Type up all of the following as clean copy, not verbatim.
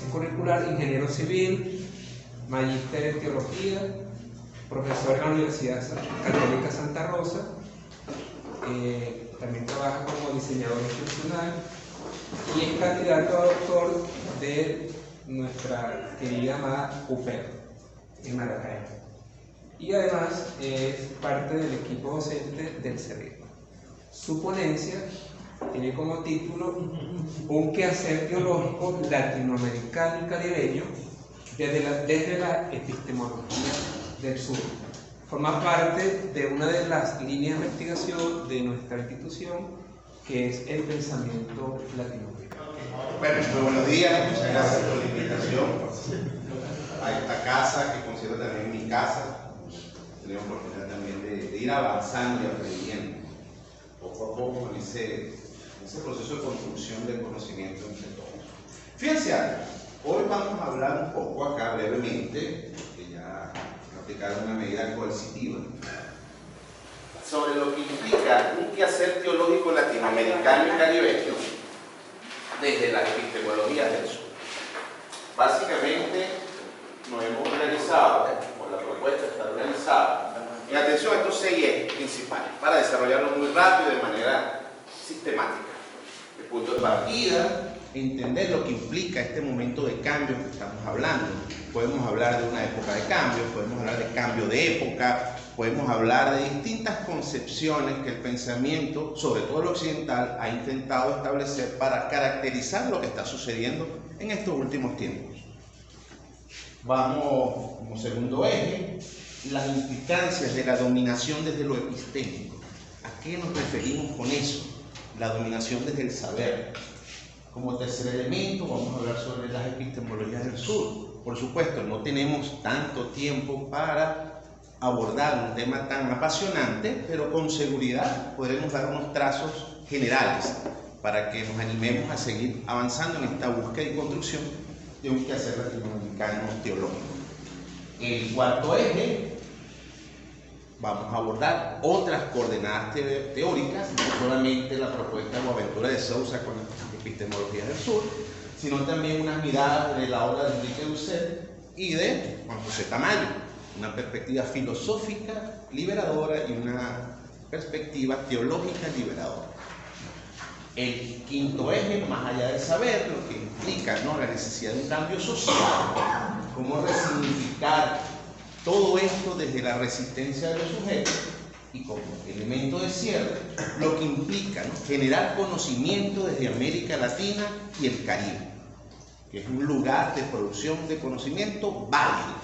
experiencia curricular, ingeniero civil, magíster en teología, profesor en la Universidad Católica Santa Rosa, también trabaja como diseñador institucional y es candidato a doctor de nuestra querida amada UPER en Maracaibo. Y además es parte del equipo docente del CEREC. Su ponencia tiene como título Un quehacer teológico latinoamericano y caribeño desde la epistemología del sur. Forma parte de una de las líneas de investigación de nuestra institución, que es el pensamiento latinoamericano. Bueno, muy buenos días, muchas gracias por la invitación a esta casa, que considero también mi casa. Tenemos la oportunidad también de ir avanzando y aprendiendo poco a poco en ese proceso de construcción del conocimiento entre todos. Fíjense algo, hoy vamos a hablar un poco acá brevemente, porque ya aplicaron una medida coercitiva, sobre lo que implica un quehacer teológico latinoamericano y caribeño desde la epistemología del sur. Básicamente nos hemos realizado, o la propuesta está realizada, en atención a estos 6 ejes principales, para desarrollarlo muy rápido de manera sistemática. El punto de partida, entender lo que implica este momento de cambio que estamos hablando. Podemos hablar de una época de cambio, podemos hablar de cambio de época, podemos hablar de distintas concepciones que el pensamiento, sobre todo el occidental, ha intentado establecer para caracterizar lo que está sucediendo en estos últimos tiempos. Vamos, como segundo eje, las implicancias de la dominación desde lo epistémico. ¿A qué nos referimos con eso? La dominación desde el saber. Como tercer elemento vamos a hablar sobre las epistemologías del sur. Por supuesto, no tenemos tanto tiempo para abordar un tema tan apasionante, pero con seguridad podremos dar unos trazos generales para que nos animemos a seguir avanzando en esta búsqueda y construcción de un quehacer latinoamericano teológico. El cuarto eje, vamos a abordar otras coordenadas teóricas, no solamente la propuesta de Boaventura de Sousa con las epistemologías del sur, sino también unas miradas de la obra de Enrique Doucet y de Juan José Tamayo, una perspectiva filosófica liberadora y una perspectiva teológica liberadora. El quinto eje, más allá del saber, lo que implica, ¿no?, la necesidad de un cambio social, cómo resignificar todo esto desde la resistencia de los sujetos y como elemento de cierre, lo que implica, ¿no?, generar conocimiento desde América Latina y el Caribe, que es un lugar de producción de conocimiento válido.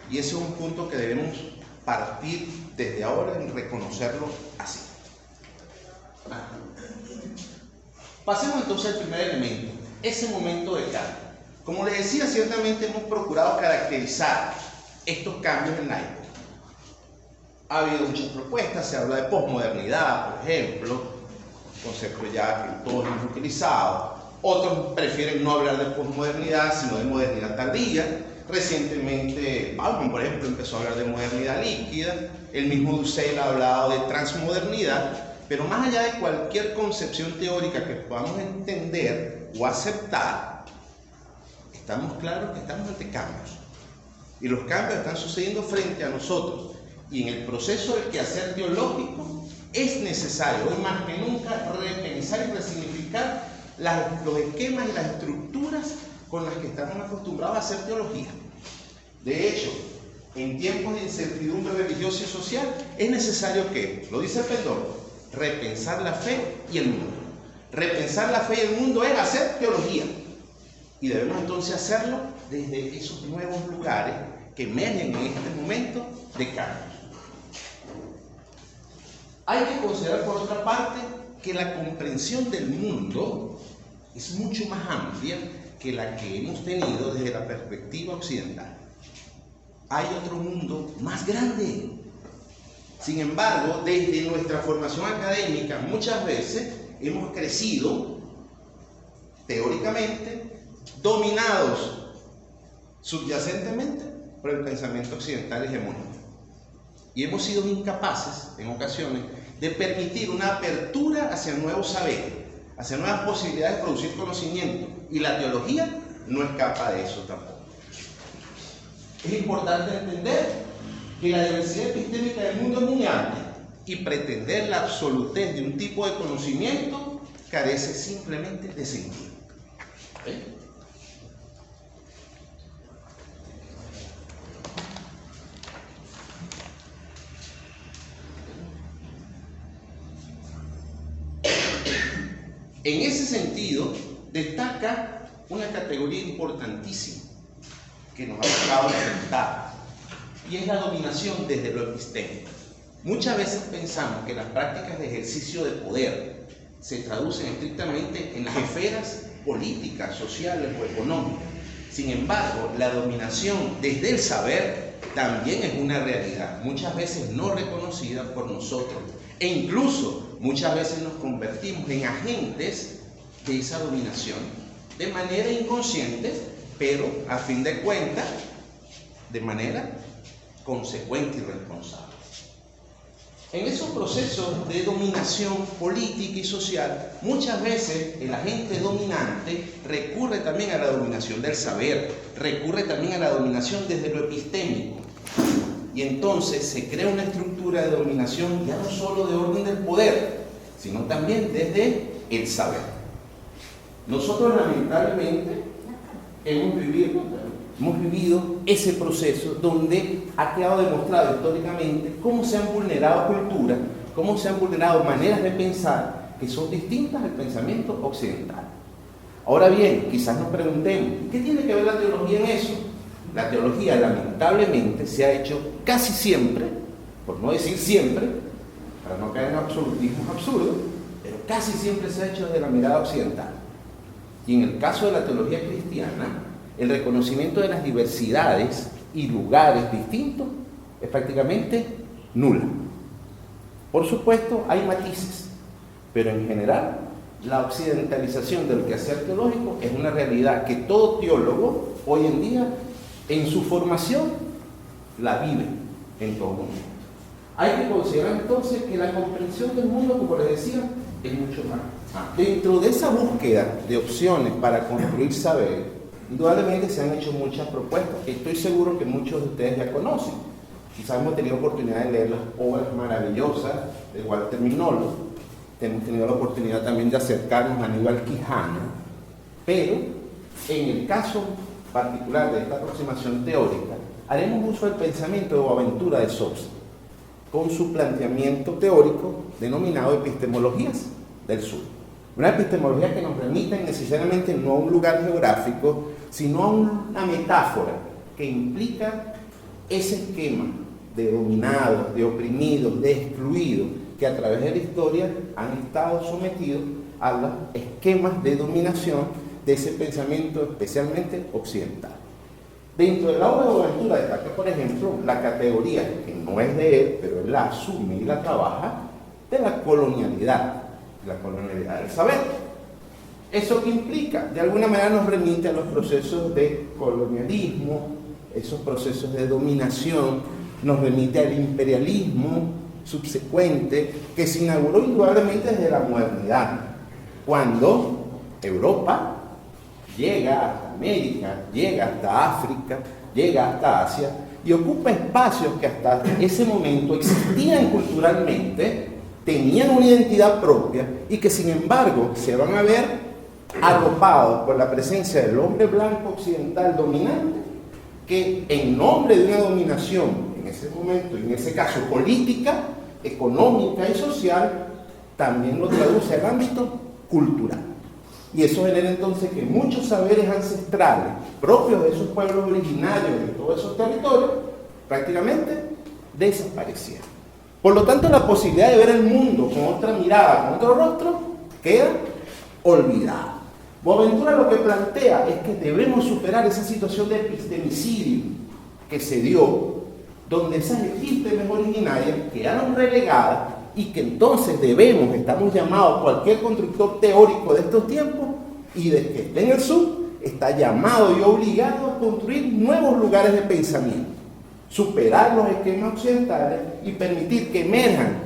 Y ese es un punto que debemos partir desde ahora y reconocerlo así. Pasemos entonces al primer elemento, ese momento de cambio. Como les decía, ciertamente hemos procurado caracterizar estos cambios en la época. Ha habido muchas propuestas, se habla de posmodernidad, por ejemplo, concepto ya que todos hemos utilizado. Otros prefieren no hablar de posmodernidad, sino de modernidad tardía. Recientemente, Bauman, por ejemplo, empezó a hablar de modernidad líquida. El mismo Dussel ha hablado de transmodernidad. Pero más allá de cualquier concepción teórica que podamos entender o aceptar, estamos claros que estamos ante cambios. Y los cambios están sucediendo frente a nosotros. Y en el proceso del quehacer teológico es necesario, hoy más que nunca, repensar y resignificar los esquemas y las estructuras con las que estamos acostumbrados a hacer teología. De hecho, en tiempos de incertidumbre religiosa y social, es necesario que, lo dice Pendón, repensar la fe y el mundo. Repensar la fe y el mundo es hacer teología. Y debemos entonces hacerlo desde esos nuevos lugares que emergen en este momento de cambios. Hay que considerar, por otra parte, que la comprensión del mundo es mucho más amplia que la que hemos tenido desde la perspectiva occidental. Hay otro mundo más grande. Sin embargo, desde nuestra formación académica muchas veces hemos crecido teóricamente dominados subyacentemente por el pensamiento occidental hegemónico. Y hemos sido incapaces, en ocasiones, de permitir una apertura hacia nuevos saberes, hacia nuevas posibilidades de producir conocimiento. Y la teología no escapa de eso tampoco. Es importante entender que la diversidad epistémica del mundo es muy amplia y pretender la absolutez de un tipo de conocimiento carece simplemente de sentido. ¿Okay? En ese sentido, destaca una categoría importantísima que nos ha tocado enfrentar, y es la dominación desde lo epistémico. Muchas veces pensamos que las prácticas de ejercicio de poder se traducen estrictamente en las esferas políticas, sociales o económicas. Sin embargo, la dominación desde el saber también es una realidad, muchas veces no reconocida por nosotros, e incluso muchas veces nos convertimos en agentes de esa dominación de manera inconsciente, pero a fin de cuentas de manera consecuente y responsable. En esos procesos de dominación política y social, muchas veces el agente dominante recurre también a la dominación del saber, recurre también a la dominación desde lo epistémico. Y entonces se crea una estructura de dominación ya no solo de orden del poder, sino también desde el saber. Nosotros lamentablemente hemos vivido ese proceso donde ha quedado demostrado históricamente cómo se han vulnerado culturas, cómo se han vulnerado maneras de pensar que son distintas al pensamiento occidental. Ahora bien, quizás nos preguntemos, ¿qué tiene que ver la teología en eso? La teología lamentablemente se ha hecho casi siempre, por no decir siempre, para no caer en absolutismos absurdos, pero casi siempre se ha hecho desde la mirada occidental. Y en el caso de la teología cristiana, el reconocimiento de las diversidades y lugares distintos es prácticamente nula. Por supuesto, hay matices, pero en general, la occidentalización del quehacer teológico es una realidad que todo teólogo hoy en día, en su formación, la vive en todo momento. Hay que considerar entonces que la comprensión del mundo, como les decía, es mucho más. Dentro de esa búsqueda de opciones para construir saber, indudablemente se han hecho muchas propuestas. Estoy seguro que muchos de ustedes ya conocen. Quizás hemos tenido oportunidad de leer las obras maravillosas de Walter Mignolo. Hemos tenido la oportunidad también de acercarnos a Aníbal Quijano. Pero en el caso particular de esta aproximación teórica, haremos uso del pensamiento de Boaventura de Sousa, con su planteamiento teórico denominado epistemologías del sur. Una epistemología que nos remite necesariamente no a un lugar geográfico, sino a una metáfora que implica ese esquema de dominados, de oprimidos, de excluidos, que a través de la historia han estado sometidos a los esquemas de dominación de ese pensamiento especialmente occidental. Dentro de la obra de Boaventura destaca, por ejemplo, la categoría, que no es de él, pero él la asume y la trabaja, de la colonialidad del saber. ¿Eso qué implica? De alguna manera nos remite a los procesos de colonialismo, esos procesos de dominación, nos remite al imperialismo subsecuente, que se inauguró indudablemente desde la modernidad, cuando Europa llega hasta América, llega hasta África, llega hasta Asia y ocupa espacios que hasta ese momento existían culturalmente, tenían una identidad propia y que sin embargo se van a ver arropados por la presencia del hombre blanco occidental dominante, que en nombre de una dominación en ese momento, en ese caso política, económica y social, también lo traduce al ámbito cultural. Y eso genera entonces que muchos saberes ancestrales propios de esos pueblos originarios de todos esos territorios prácticamente desaparecieron. Por lo tanto, la posibilidad de ver el mundo con otra mirada, con otro rostro, queda olvidada. Boaventura lo que plantea es que debemos superar esa situación de epistemicidio que se dio, donde esas epístemes originarias quedaron relegadas y que entonces estamos llamados, cualquier constructor teórico de estos tiempos y de que esté en el sur, está llamado y obligado a construir nuevos lugares de pensamiento, superar los esquemas occidentales y permitir que emerjan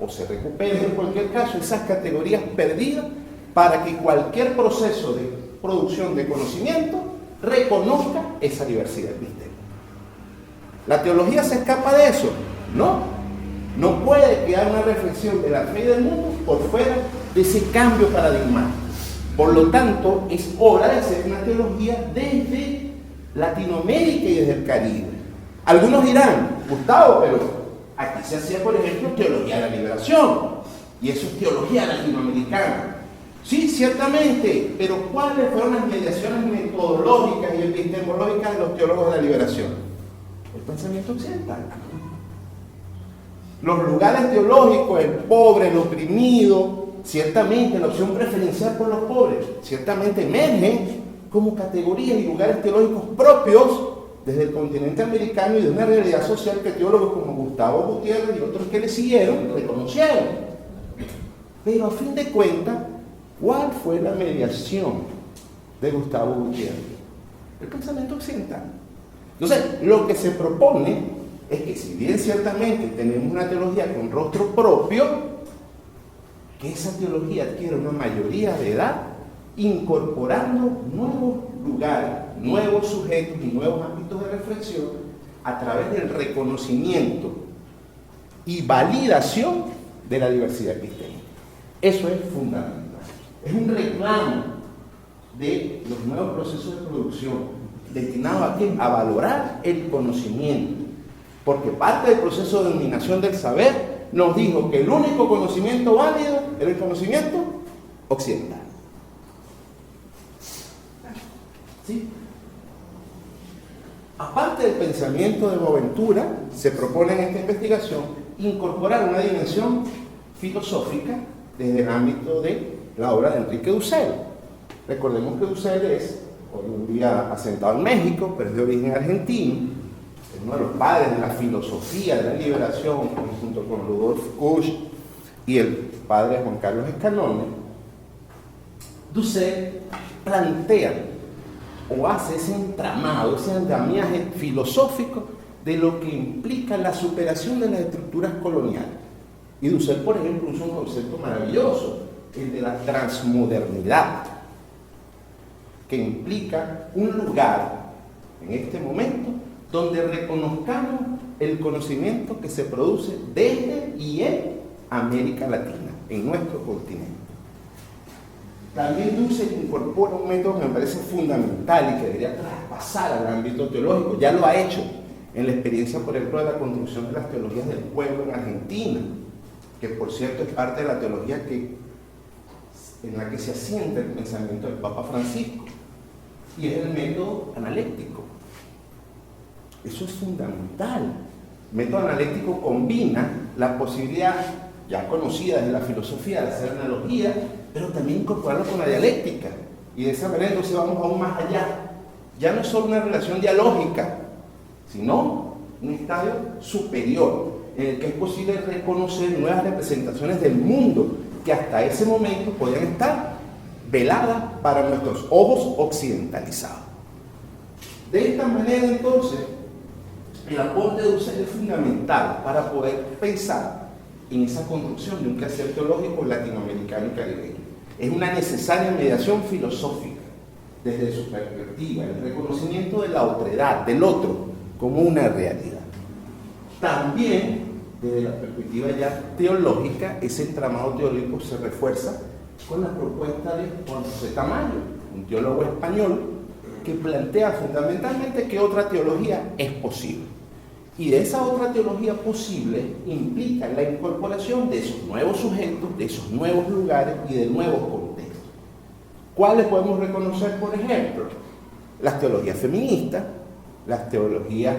o se recuperen en cualquier caso esas categorías perdidas para que cualquier proceso de producción de conocimiento reconozca esa diversidad epistémica. ¿La teología se escapa de eso? No. No puede quedar una reflexión de la fe y del mundo por fuera de ese cambio paradigmático. Por lo tanto, es hora de hacer una teología desde Latinoamérica y desde el Caribe. Algunos dirán, Gustavo, pero aquí se hacía, por ejemplo, teología de la liberación, y eso es teología latinoamericana. Sí, ciertamente, pero ¿cuáles fueron las mediaciones metodológicas y epistemológicas de los teólogos de la liberación? El pensamiento occidental. Los lugares teológicos, el pobre, el oprimido, ciertamente la opción preferencial por los pobres, ciertamente emergen como categorías y lugares teológicos propios desde el continente americano y de una realidad social que teólogos como Gustavo Gutiérrez y otros que le siguieron reconocieron. Pero a fin de cuentas, ¿cuál fue la mediación de Gustavo Gutiérrez? El pensamiento occidental. Entonces, lo que se propone es que si bien ciertamente tenemos una teología con rostro propio, que esa teología adquiera una mayoría de edad, incorporando nuevos lugares, nuevos sujetos y nuevos ámbitos de reflexión a través del reconocimiento y validación de la diversidad epistémica. Eso es fundamental. Es un reclamo de los nuevos procesos de producción destinado ¿a qué? A valorar el conocimiento. Porque parte del proceso de dominación del saber nos dijo que el único conocimiento válido era el conocimiento occidental. ¿Sí? Aparte del pensamiento de Boaventura, se propone en esta investigación incorporar una dimensión filosófica desde el ámbito de la obra de Enrique Dussel. Recordemos que Dussel es hoy en día asentado en México, pero es de origen argentino. Es uno de los padres de la filosofía de la liberación, junto con Rudolf Kusch y el padre Juan Carlos Escalone. Dussel plantea o hace ese entramado, ese andamiaje filosófico de lo que implica la superación de las estructuras coloniales. Y Dussel, por ejemplo, usa un concepto maravilloso, el de la transmodernidad, que implica un lugar, en este momento, donde reconozcamos el conocimiento que se produce desde y en América Latina, en nuestro continente. También Dussel incorpora un método que me parece fundamental y que debería traspasar al ámbito teológico. Ya lo ha hecho en la experiencia, por ejemplo, de la construcción de las teologías del pueblo en Argentina, que por cierto es parte de la teología en la que se asienta el pensamiento del Papa Francisco, y es el método analéctico. Eso es fundamental. El método analéctico combina la posibilidad ya conocida de la filosofía de hacer analogía, pero también incorporarlo con la dialéctica, y de esa manera entonces vamos aún más allá. Ya no es solo una relación dialógica, sino un estadio superior en el que es posible reconocer nuevas representaciones del mundo que hasta ese momento podían estar veladas para nuestros ojos occidentalizados. De esta manera entonces el aporte de Dussel es fundamental para poder pensar en esa construcción de un quehacer teológico latinoamericano y caribeño. Es una necesaria mediación filosófica desde su perspectiva, el reconocimiento de la otredad, del otro, como una realidad. También, desde la perspectiva ya teológica, ese entramado teológico se refuerza con la propuesta de Juan José Tamayo, un teólogo español, que plantea fundamentalmente que otra teología es posible. Y de esa otra teología posible implica la incorporación de esos nuevos sujetos, de esos nuevos lugares y de nuevos contextos. ¿Cuáles podemos reconocer, por ejemplo? Las teologías feministas, las teologías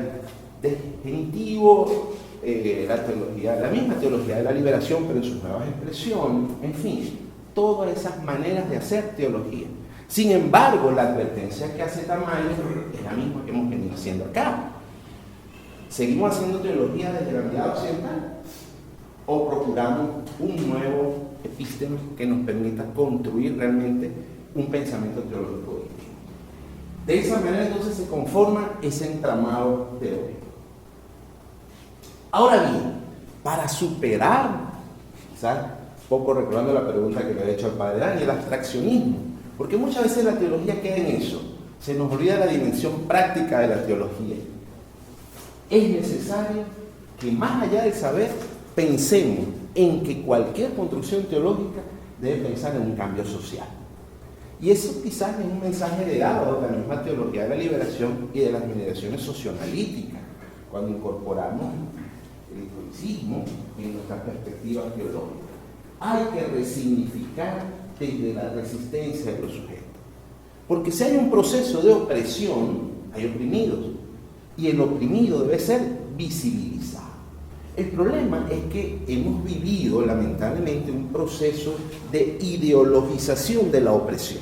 de genitivo, la misma teología de la liberación, pero en sus nuevas expresiones, en fin, todas esas maneras de hacer teología. Sin embargo, la advertencia que hace Tamayo es la misma que hemos venido haciendo acá. ¿Seguimos haciendo teología desde la mirada occidental? ¿O procuramos un nuevo epistema que nos permita construir realmente un pensamiento teológico distinto? De esa manera entonces se conforma ese entramado teórico. Ahora bien, para superar, quizás poco recordando la pregunta que le he hecho al padre Dani, el abstraccionismo, porque muchas veces la teología queda en eso. se nos olvida la dimensión práctica de la teología. Es necesario que más allá del saber, pensemos en que cualquier construcción teológica debe pensar en un cambio social. Y eso quizás es un mensaje heredado de la misma teología de la liberación y de las generaciones socionalíticas, cuando incorporamos el historicismo en nuestra perspectiva teológica. Hay que resignificar desde la resistencia de los sujetos. Porque si hay un proceso de opresión, hay oprimidos, y el oprimido debe ser visibilizado. El problema es que hemos vivido, lamentablemente, un proceso de ideologización de la opresión.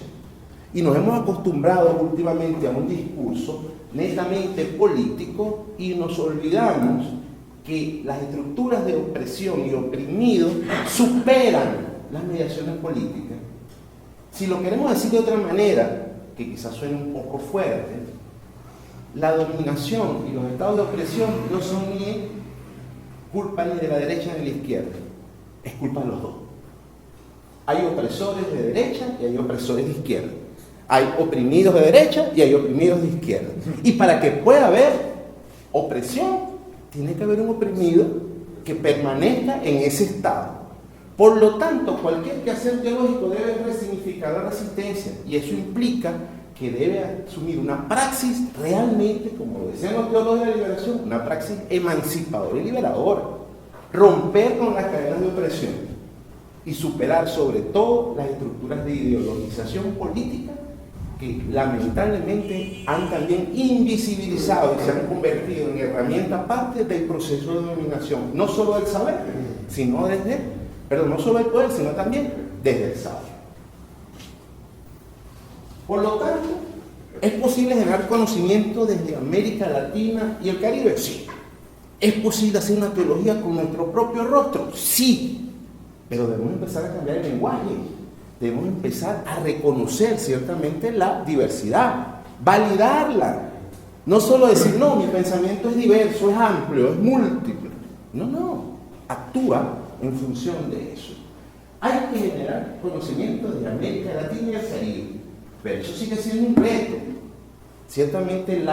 Y nos hemos acostumbrado últimamente a un discurso netamente político y nos olvidamos que las estructuras de opresión y oprimido superan las mediaciones políticas. Si lo queremos decir de otra manera, que quizás suene un poco fuerte, la dominación y los estados de opresión no son ni culpa ni de la derecha ni de la izquierda, es culpa de los dos. Hay opresores de derecha y hay opresores de izquierda. Hay oprimidos de derecha y hay oprimidos de izquierda. Y para que pueda haber opresión, tiene que haber un oprimido que permanezca en ese estado. Por lo tanto, cualquier quehacer teológico debe resignificar la resistencia, y eso implica que debe asumir una praxis realmente, como decían los teólogos de la liberación, una praxis emancipadora y liberadora. Romper con las cadenas de opresión y superar sobre todo las estructuras de ideologización política que lamentablemente han también invisibilizado y se han convertido en herramienta parte del proceso de dominación, no solo del saber, sino no solo del poder, sino también desde el saber. Por lo tanto, ¿es posible generar conocimiento desde América Latina y el Caribe? Sí. ¿Es posible hacer una teología con nuestro propio rostro? Sí. Pero debemos empezar a cambiar el lenguaje. Debemos empezar a reconocer ciertamente la diversidad, validarla. No solo decir, no, mi pensamiento es diverso, es amplio, es múltiple. No. Actúa en función de eso. Hay que generar conocimiento de América Latina y el Caribe, pero eso sigue siendo un reto. Ciertamente el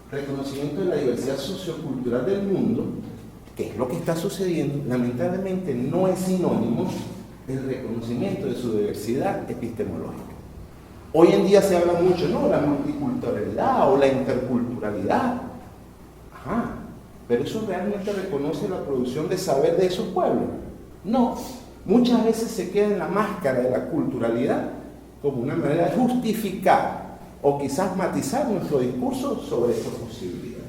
reconocimiento de la diversidad sociocultural del mundo, que es lo que está sucediendo, lamentablemente no es sinónimo del reconocimiento de su diversidad epistemológica. Hoy en día se habla mucho, ¿no?, de la multiculturalidad o la interculturalidad. Ajá. ¿Pero eso realmente reconoce la producción de saber de esos pueblos? No. Muchas veces se queda en la máscara de la culturalidad como una manera de justificar o quizás matizar nuestro discurso sobre esta posibilidad.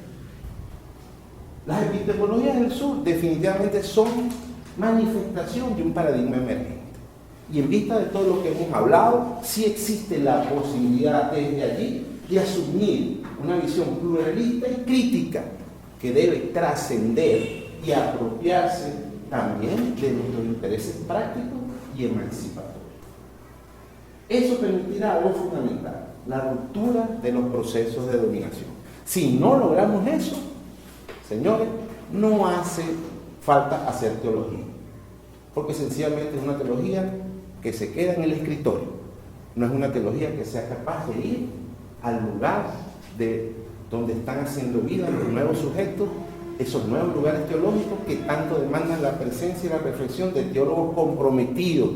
Las epistemologías del sur definitivamente son manifestación de un paradigma emergente. Y en vista de todo lo que hemos hablado, sí existe la posibilidad desde allí de asumir una visión pluralista y crítica que debe trascender y apropiarse también de nuestros intereses prácticos y emancipatorios. Eso permitirá algo fundamental, la ruptura de los procesos de dominación. Si no logramos eso, señores, no hace falta hacer teología, porque sencillamente es una teología que se queda en el escritorio, no es una teología que sea capaz de ir al lugar de donde están haciendo vida los nuevos sujetos, esos nuevos lugares teológicos que tanto demandan la presencia y la reflexión de teólogos comprometidos.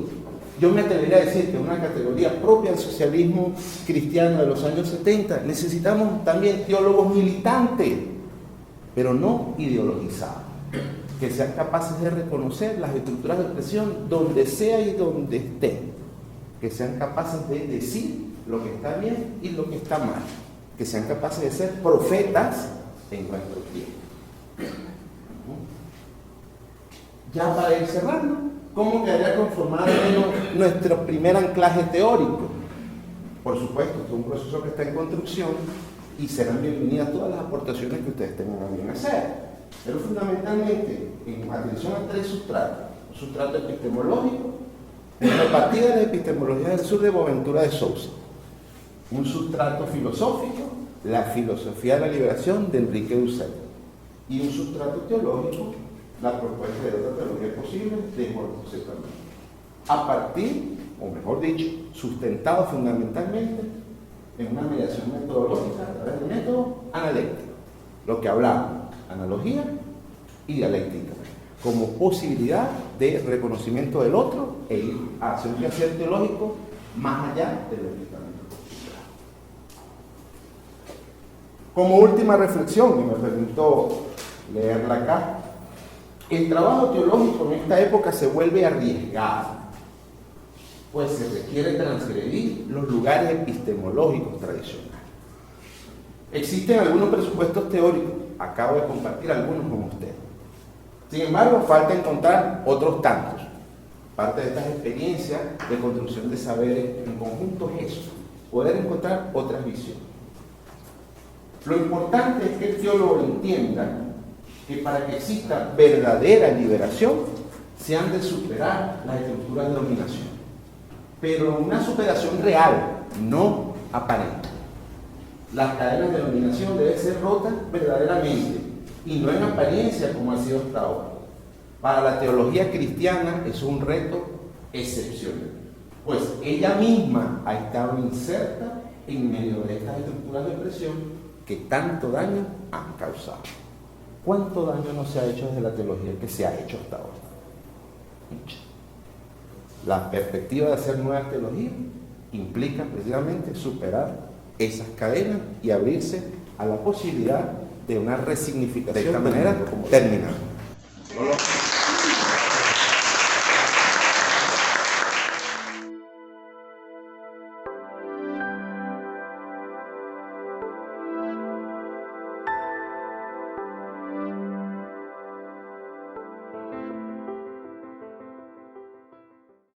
Yo me atrevería a decir que una categoría propia del socialismo cristiano de los años 70, necesitamos también teólogos militantes, pero no ideologizados, que sean capaces de reconocer las estructuras de expresión donde sea y donde estén, que sean capaces de decir lo que está bien y lo que está mal, que sean capaces de ser profetas en nuestro tiempo. Ya para ir cerrando, ¿cómo quedaría conformado nuestro primer anclaje teórico? Por supuesto, es un proceso que está en construcción y serán bienvenidas todas las aportaciones que ustedes tengan a bien hacer. Pero fundamentalmente, en atención a tres sustratos: un sustrato epistemológico, una partida de la epistemología del sur de Boaventura de Sousa; un sustrato filosófico, la filosofía de la liberación de Enrique Dussel; y un sustrato teológico, la propuesta de otra teología posible de Juan José Tamayo. A partir, o mejor dicho, sustentado fundamentalmente en una mediación metodológica a través del método analéctico. Lo que hablamos, analogía y dialéctica, como posibilidad de reconocimiento del otro e ir a hacer un quehacer teológico más allá de lo que está. Como última reflexión, y me permito leerla acá, el trabajo teológico en esta época se vuelve arriesgado, pues se requiere transgredir los lugares epistemológicos tradicionales. Existen algunos presupuestos teóricos, acabo de compartir algunos con ustedes. Sin embargo, falta encontrar otros tantos. Parte de estas experiencias de construcción de saberes en conjunto es eso, poder encontrar otras visiones. Lo importante es que el teólogo entienda que para que exista verdadera liberación se han de superar las estructuras de dominación, pero una superación real, no aparente. Las cadenas de dominación deben ser rotas verdaderamente y no en apariencia como ha sido hasta ahora. Para la teología cristiana es un reto excepcional, pues ella misma ha estado inserta en medio de estas estructuras de opresión que tanto daño han causado. ¿Cuánto daño no se ha hecho desde la teología que se ha hecho hasta ahora? Mucho. La perspectiva de hacer nueva teología implica precisamente superar esas cadenas y abrirse a la posibilidad de una resignificación de esta manera terminada.